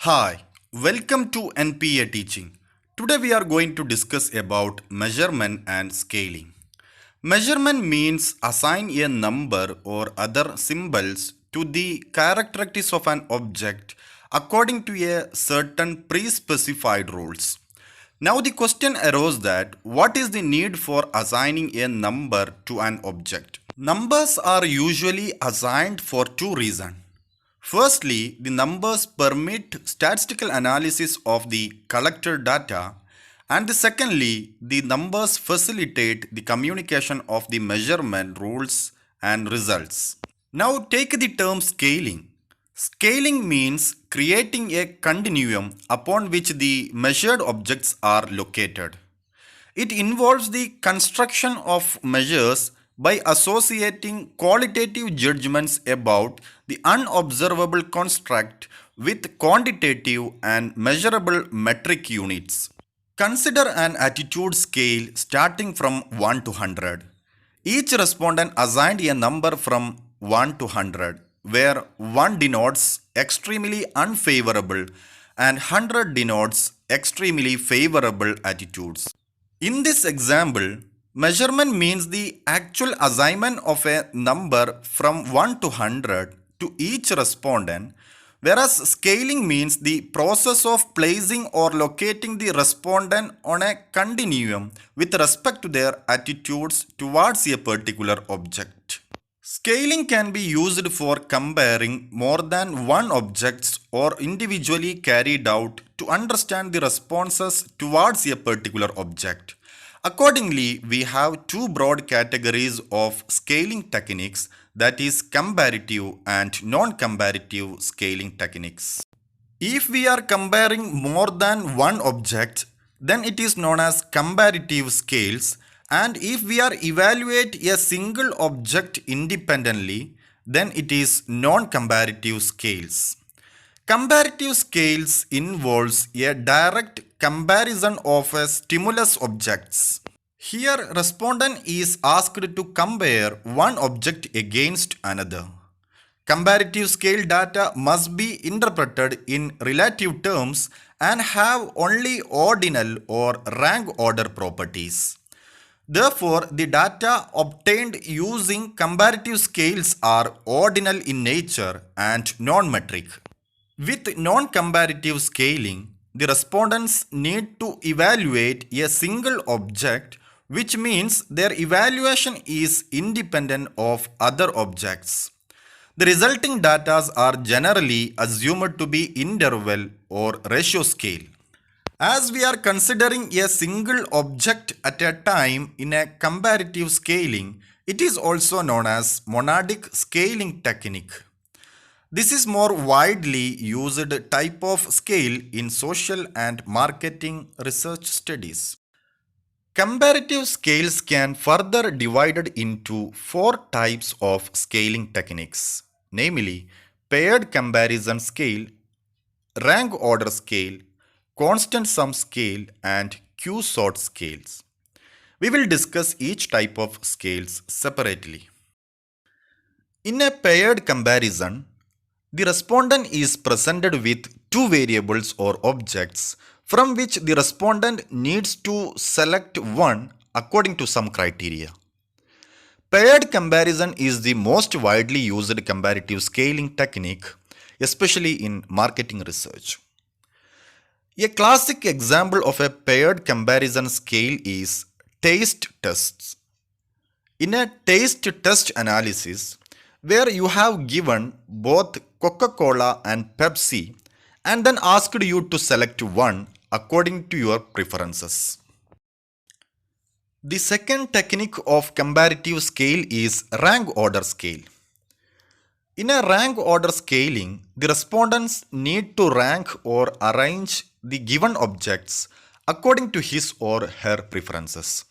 Hi, welcome to NPA Teaching. Today we are going to discuss about measurement and scaling. Measurement means assign a number or other symbols to the characteristics of an object according to a certain pre-specified rules. Now the question arose that what is the need for assigning a number to an object? Numbers are usually assigned for two reasons. Firstly, the numbers permit statistical analysis of the collected data, and secondly, the numbers facilitate the communication of the measurement rules and results. Now take the term scaling. Scaling means creating a continuum upon which the measured objects are located. It involves the construction of measures by associating qualitative judgments about the unobservable construct with quantitative and measurable metric units. Consider an attitude scale starting from 1 to 100. Each respondent assigned a number from 1 to 100, where 1 denotes extremely unfavorable and 100 denotes extremely favorable attitudes. In this example, measurement means the actual assignment of a number from 1 to 100 to each respondent, whereas scaling means the process of placing or locating the respondent on a continuum with respect to their attitudes towards a particular object. Scaling can be used for comparing more than one objects or individually carried out to understand the responses towards a particular object. Accordingly, we have two broad categories of scaling techniques, that is comparative and non-comparative scaling techniques. If we are comparing more than one object, then it is known as comparative scales, and if we are evaluate a single object independently, then it is non-comparative scales. Comparative scales involves a direct comparison of a stimulus objects. Here respondent is asked to compare one object against another. Comparative scale data must be interpreted in relative terms and have only ordinal or rank order properties. Therefore, the data obtained using comparative scales are ordinal in nature and non-metric. With non-comparative scaling, the respondents need to evaluate a single object, which means their evaluation is independent of other objects. The resulting data are generally assumed to be interval or ratio scale. As we are considering a single object at a time in a comparative scaling, it is also known as monadic scaling technique. This is more widely used type of scale in social and marketing research studies. Comparative scales can further divided into four types of scaling techniques, namely paired comparison scale, rank order scale, constant sum scale, and Q-sort scales. We will discuss each type of scales separately. In a paired comparison, the respondent is presented with two variables or objects from which the respondent needs to select one according to some criteria. Paired comparison is the most widely used comparative scaling technique, especially in marketing research. A classic example of a paired comparison scale is taste tests. In a taste test analysis, where you have given both Coca-Cola and Pepsi and then asked you to select one according to your preferences. The second technique of comparative scale is rank order scale. In a rank order scaling, the respondents need to rank or arrange the given objects according to his or her preferences.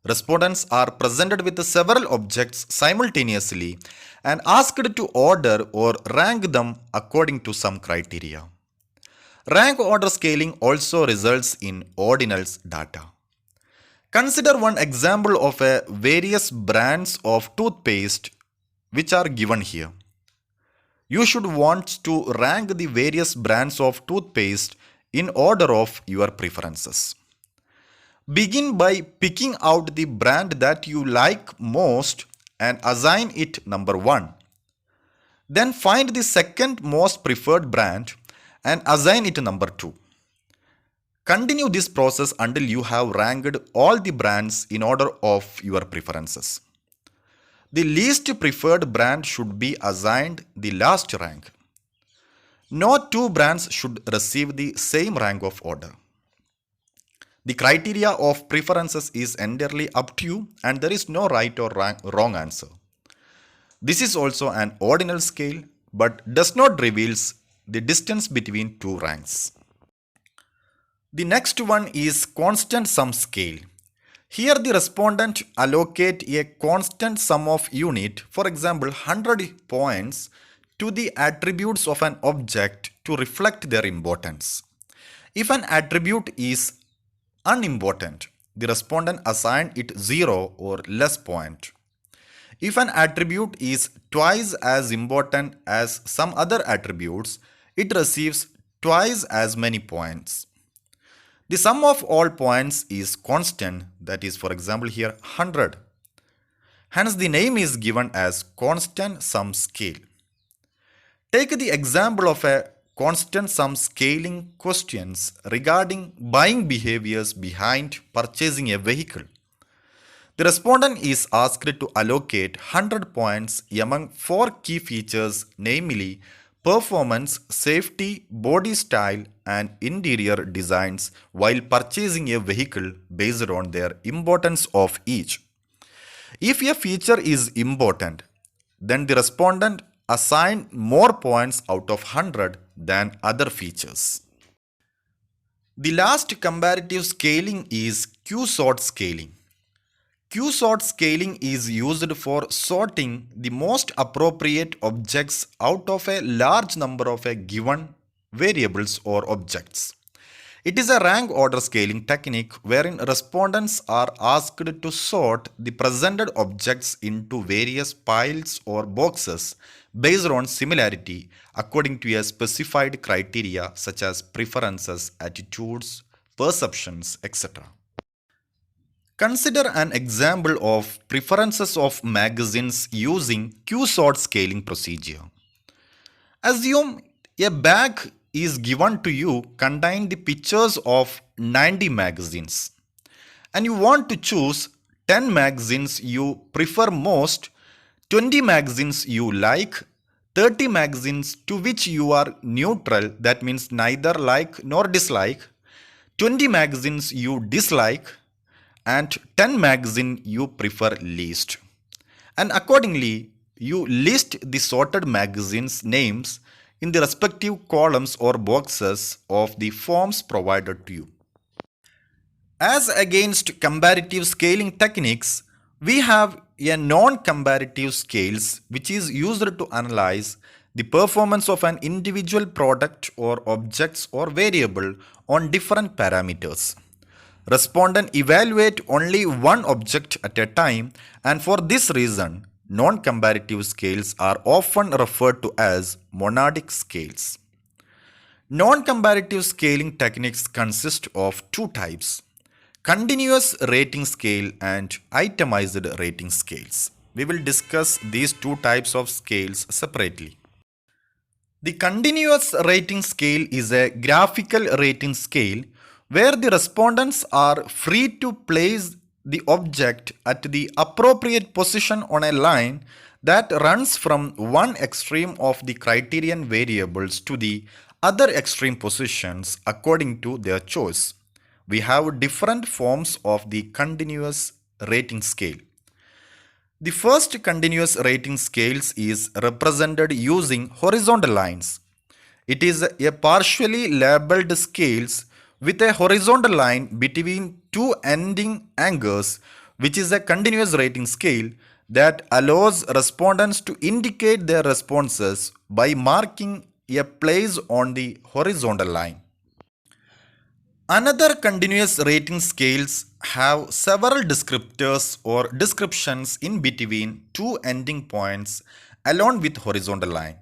Respondents are presented with several objects simultaneously and asked to order or rank them according to some criteria. Rank order scaling also results in ordinals data. Consider one example of various brands of toothpaste which are given here. You should want to rank the various brands of toothpaste in order of your preferences. Begin by picking out the brand that you like most and assign it number 1. Then find the second most preferred brand and assign it number 2. Continue this process until you have ranked all the brands in order of your preferences. The least preferred brand should be assigned the last rank. No two brands should receive the same rank of order. The criteria of preferences is entirely up to you and there is no right or wrong answer. This is also an ordinal scale but does not reveal the distance between two ranks. The next one is constant sum scale. Here the respondent allocate a constant sum of unit, for example 100 points, to the attributes of an object to reflect their importance. If an attribute is unimportant, the respondent assign it 0 or less point. If an attribute is twice as important as some other attributes, it receives twice as many points. The sum of all points is constant, that is for example here 100. Hence the name is given as constant sum scale. Take the example of a constant sum scaling questions regarding buying behaviors behind purchasing a vehicle. The respondent is asked to allocate 100 points among 4 key features, namely performance, safety, body style, and interior designs while purchasing a vehicle based on their importance of each. If a feature is important, then the respondent assign more points out of 100 than other features. The last comparative scaling is Q-sort scaling. Q-sort scaling is used for sorting the most appropriate objects out of a large number of a given variables or objects. It is a rank order scaling technique wherein respondents are asked to sort the presented objects into various piles or boxes based on similarity according to a specified criteria such as preferences, attitudes, perceptions, etc. Consider an example of preferences of magazines using Q-sort scaling procedure. Assume a bag is given to you containing the pictures of 90 magazines and you want to choose 10 magazines you prefer most, 20 magazines you like, 30 magazines to which you are neutral, that means neither like nor dislike, 20 magazines you dislike, and 10 magazine you prefer least. And accordingly, you list the sorted magazines names in the respective columns or boxes of the forms provided to you. As against comparative scaling techniques, we have a non-comparative scales which is used to analyze the performance of an individual product or objects or variable on different parameters. Respondent evaluate only one object at a time, and for this reason, non-comparative scales are often referred to as monadic scales. Non-comparative scaling techniques consist of two types: continuous rating scale and itemized rating scales. We will discuss these two types of scales separately. The continuous rating scale is a graphical rating scale where the respondents are free to place the object at the appropriate position on a line that runs from one extreme of the criterion variables to the other extreme positions according to their choice. We have different forms of the continuous rating scale. The first continuous rating scales is represented using horizontal lines. It is a partially labeled scales with a horizontal line between two ending angles, which is a continuous rating scale that allows respondents to indicate their responses by marking a place on the horizontal line. Another continuous rating scales have several descriptors or descriptions in between two ending points along with horizontal line.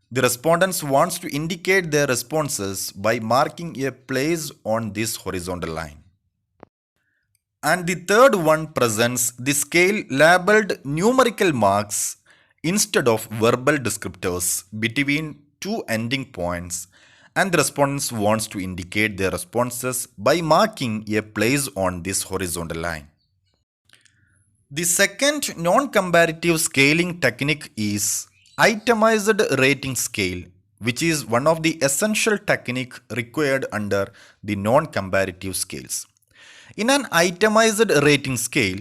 The respondents wants to indicate their responses by marking a place on this horizontal line. And the third one presents the scale labeled numerical marks instead of verbal descriptors between two ending points, and the respondents wants to indicate their responses by marking a place on this horizontal line. The second non-comparative scaling technique is itemized rating scale, which is one of the essential technique required under the non-comparative scales. In an itemized rating scale,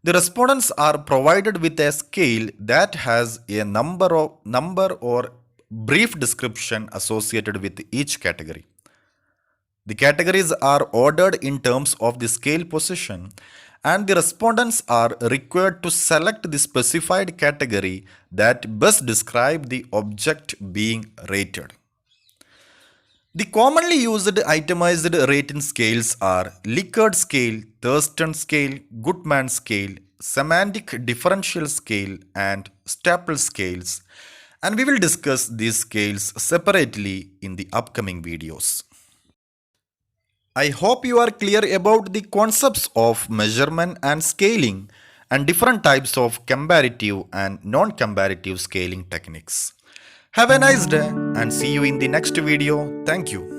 the respondents are provided with a scale that has a number or brief description associated with each category. The categories are ordered in terms of the scale position, and the respondents are required to select the specified category that best describe the object being rated. The commonly used itemized rating scales are Likert scale, Thurston scale, Goodman scale, semantic differential scale, and staple scales, and we will discuss these scales separately in the upcoming videos. I hope you are clear about the concepts of measurement and scaling and different types of comparative and non-comparative scaling techniques. Have a nice day and see you in the next video. Thank you.